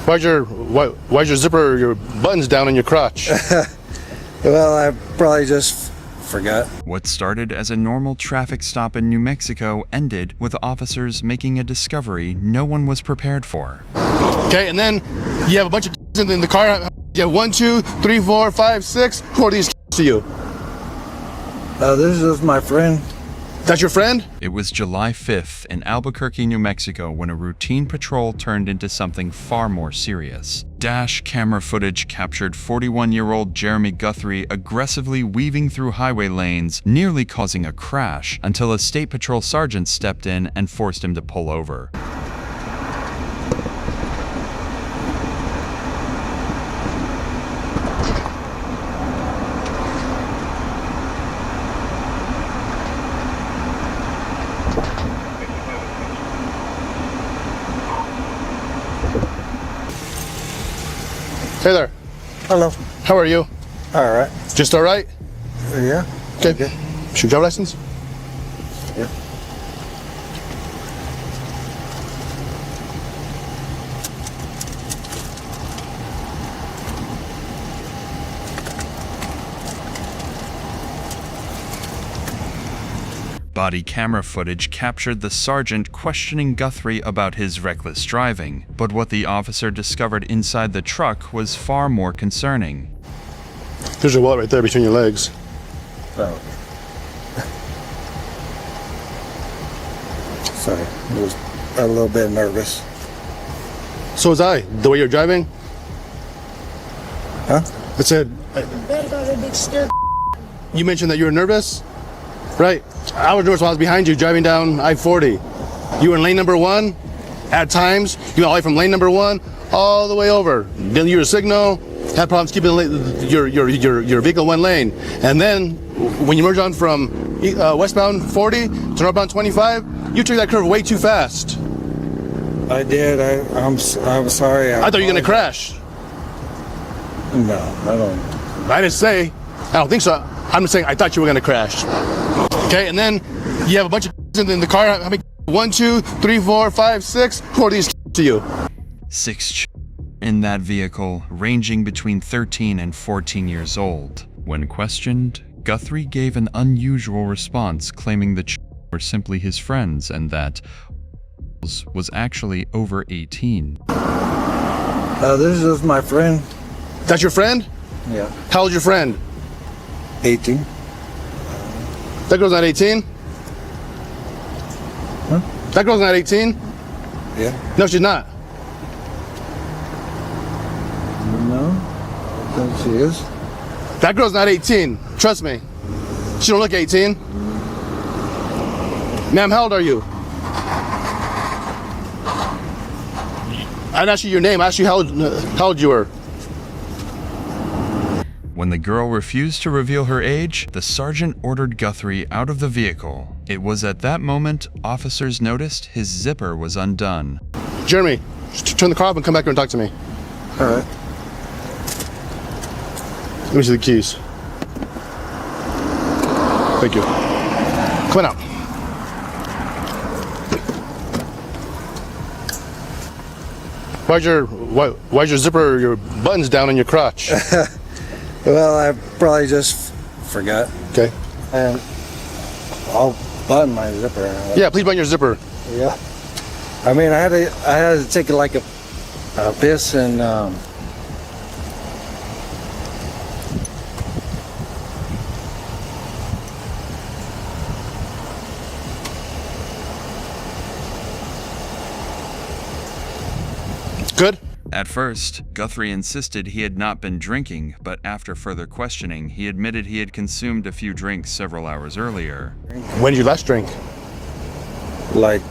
Why's your zipper, your buttons down in your crotch? Well, I probably just forgot. What started as a normal traffic stop in New Mexico ended with officers making a discovery no one was prepared for. Okay, and then you have a bunch of in the car. You have 1, 2, 3, 4, 5, 6. Who are these to you? This is my friend. That's your friend? It was July 5th in Albuquerque, New Mexico, when a routine patrol turned into something far more serious. Dash camera footage captured 41-year-old Jeremy Guthrie aggressively weaving through highway lanes, nearly causing a crash, until a state patrol sergeant stepped in and forced him to pull over. Hey there. Hello. How are you? All right. Just all right? Yeah. Okay. Shoot, driver license? Yeah. Body camera footage captured the sergeant questioning Guthrie about his reckless driving, but what the officer discovered inside the truck was far more concerning. There's your wallet right there between your legs. Oh. Sorry, I was a little bit nervous. So was I. The way you're driving? Huh? I said, you mentioned that you were nervous? Right. I was nervous while I was behind you driving down I-40. You were in lane number 1. At times, you went all the way from lane number 1 all the way over. Didn't use a signal, had problems keeping your vehicle one lane. And then, when you merge on from westbound 40 to northbound 25, you took that curve way too fast. I did. I'm sorry. I thought you were going to crash. No, I don't. I didn't say. I don't think so. I'm just saying I thought you were going to crash. Okay, and then you have a bunch of in the car. How many? 1, 2, 3, 4, 5, 6. Who are these to you? 6 in that vehicle, ranging between 13 and 14 years old. When questioned, Guthrie gave an unusual response, claiming the were simply his friends and that was actually over 18. This is my friend. That's your friend? Yeah. How old's your friend? 18. That girl's not 18? Huh? That girl's not 18? Yeah. No, she's not. No, I think she is. That girl's not 18. Trust me. She don't look 18. Ma'am, how old are you? I didn't ask you your name. I asked you how old you were. When the girl refused to reveal her age, the sergeant ordered Guthrie out of the vehicle. It was at that moment officers noticed his zipper was undone. Jeremy, just turn the car off and come back here and talk to me. All right. Let me see the keys. Thank you. Come on out. Why's your zipper, your buttons down in your crotch? Well, I probably just forgot. Okay. And I'll button my zipper. Yeah, please button your zipper. Yeah. I mean, I had to take like a piss and Good? At first, Guthrie insisted he had not been drinking, but after further questioning, he admitted he had consumed a few drinks several hours earlier. When did you last drink? like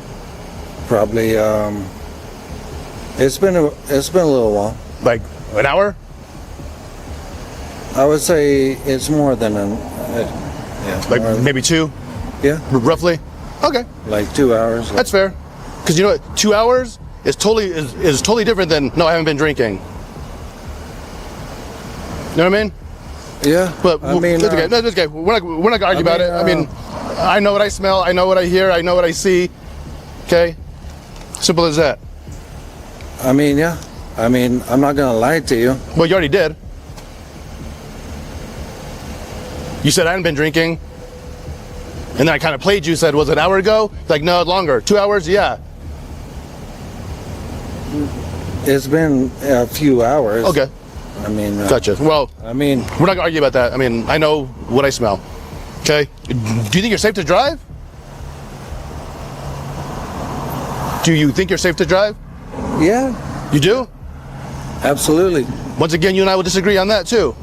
probably it's been a little while. Like an hour? I would say it's more than yeah. Like more, maybe 2? yeah, Roughly? Okay. like 2 hours. That's fair. Because you know what? 2 hours is totally different than, no, I haven't been drinking. You know what I mean? Yeah, But I mean, it's okay. No, it's okay. We're not gonna argue about it. I mean, I know what I smell. I know what I hear. I know what I see. Okay. Simple as that. I mean, yeah, I mean, I'm not gonna lie to you. Well, you already did. You said I hadn't been drinking. And then I kind of played you, said, was it an hour ago? Like, no, longer. 2 hours? Yeah. It's been a few hours. Okay. I mean, Gotcha. Well, I mean, we're not going to argue about that. I mean, I know what I smell. Okay? Do you think you're safe to drive? Do you think you're safe to drive? yeah, You do? absolutely. Once again, you and I will disagree on that, too.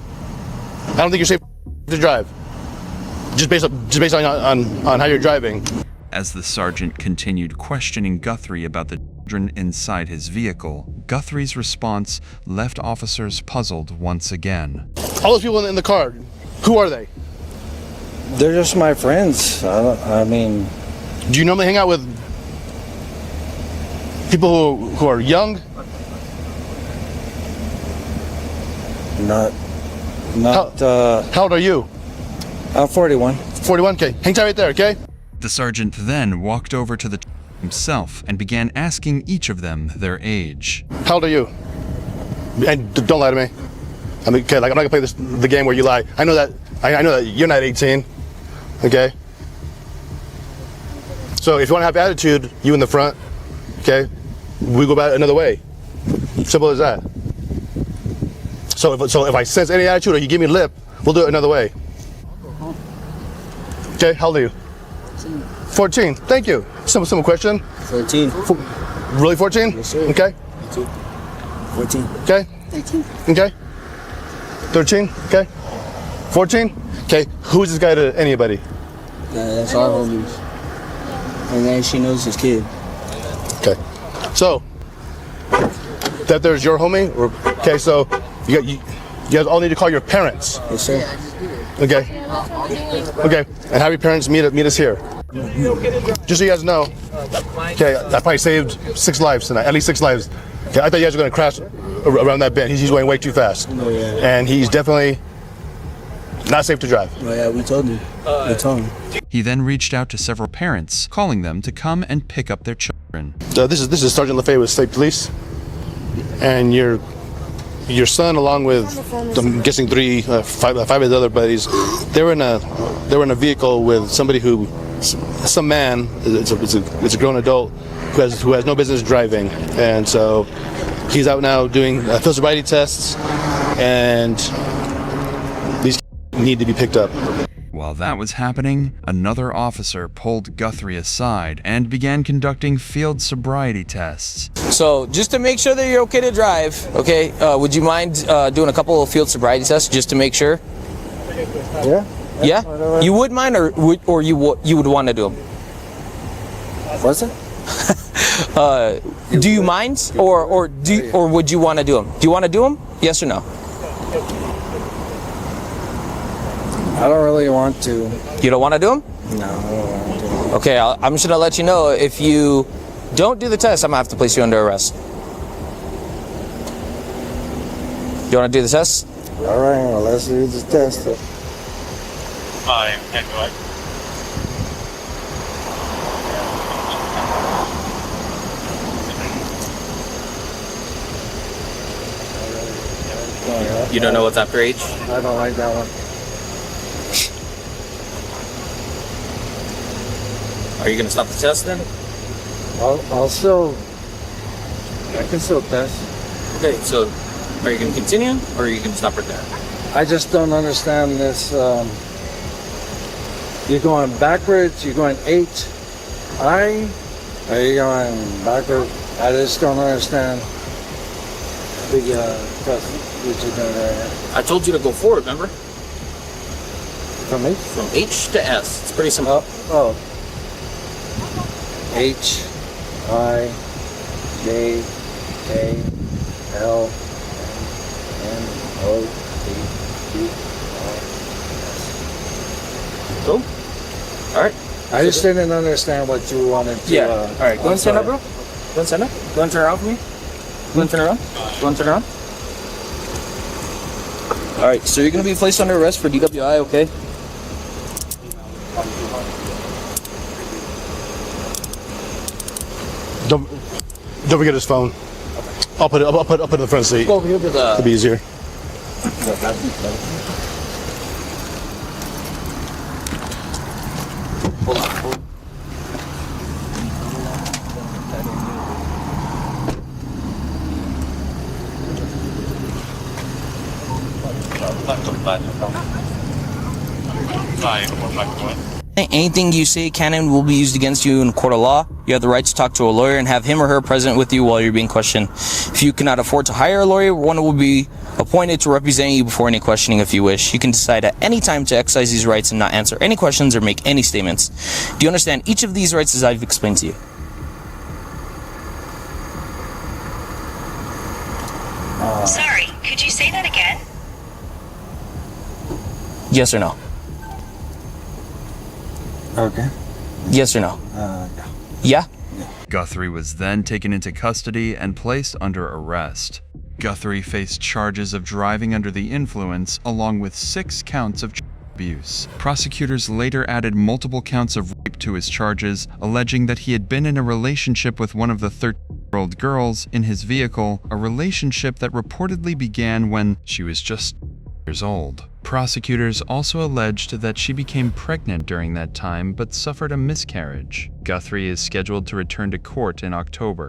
I don't think you're safe to drive. Just based on how you're driving. As the sergeant continued questioning Guthrie about the children inside his vehicle, Guthrie's response left officers puzzled once again. All those people in the car, who are they? They're just my friends. I mean, Do you normally hang out with people who are young? not. How old are you? I'm 41. 41? Okay. Hang tight right there, okay? The sergeant then walked over to the himself and began asking each of them their age. How old are you? And don't lie to me. I mean, okay, like I'm not gonna play the game where you lie. I know that. I know that you're not 18. Okay. So if you want to have attitude, you in the front. Okay. We go about it another way. Simple as that. So if I sense any attitude or you give me lip, we'll do it another way. Okay. How old are you? 14. Thank you. Simple question. 14. Really 14? Yes, sir. Okay. 14. Okay. 13. Okay. 13. Okay. 14. Okay. Who's this guy to anybody? That's our homies. And then she knows his kid. Okay. So that there's your homie. Okay. So you guys all need to call your parents. Yes, sir. Okay. Okay. And have your parents meet us here. Just so you guys know. Okay. I probably saved 6 lives tonight. At least 6 lives. Okay. I thought you guys were gonna crash around that bend. He's going way too fast. Oh, yeah. And he's definitely not safe to drive. Oh, yeah, we told him. We told him. He then reached out to several parents, calling them to come and pick up their children. This is Sergeant LaFay with State Police, and your son, along with I'm guessing five of his other buddies, they were in a vehicle with somebody some man. It's a grown adult who has no business driving, and so he's out now doing field sobriety tests, and these need to be picked up. While that was happening, another officer pulled Guthrie aside and began conducting field sobriety tests. So just to make sure that you're okay to drive, okay, would you mind doing a couple of field sobriety tests just to make sure? Yeah. Yeah? You would mind or you would want to do them? What's it? Do you mind or would you want to do them? Do you want to do them? Yes or no? I don't really want to. You don't want to do them? No, I don't want to. Okay, I'm just gonna let you know if you don't do the test, I'm gonna have to place you under arrest. You want to do the test? All right, well, let's do the test. You don't know what's after age? I don't like that one. Are you gonna stop the test then? I'll still. I can still test. Okay, so are you gonna continue or are you gonna stop right there? I just don't understand this. You're going backwards. You're going H-I. Are you going backwards? I just don't understand the test that you're doing right now. I told you to go forward, remember? For me? From H to S. It's pretty simple. Oh. H I J K L N O P Q R S. Cool. All right. I just didn't understand what you wanted to. Yeah. All right. Go and stand up, bro. Go and stand up. Go and turn around for me. Go and turn around. Go and turn around. All right. So you're gonna be placed under arrest for DWI, okay? Don't forget his phone. I'll put it in the front seat. Go over here to It'll the. be easier. Hold on. Anything you say can and will be used against you in a court of law. You have the right to talk to a lawyer and have him or her present with you while you're being questioned. If you cannot afford to hire a lawyer, one will be appointed to represent you before any questioning if you wish. You can decide at any time to exercise these rights and not answer any questions or make any statements. Do you understand each of these rights as I've explained to you? Sorry, could you say that again? Yes or no? Okay. Yes or no? Yeah. Yeah? Guthrie was then taken into custody and placed under arrest. Guthrie faced charges of driving under the influence, along with 6 counts of abuse. Prosecutors later added multiple counts of rape to his charges, alleging that he had been in a relationship with one of the 13-year-old girls in his vehicle, a relationship that reportedly began when she was just years old. Prosecutors also alleged that she became pregnant during that time but suffered a miscarriage. Guthrie is scheduled to return to court in October.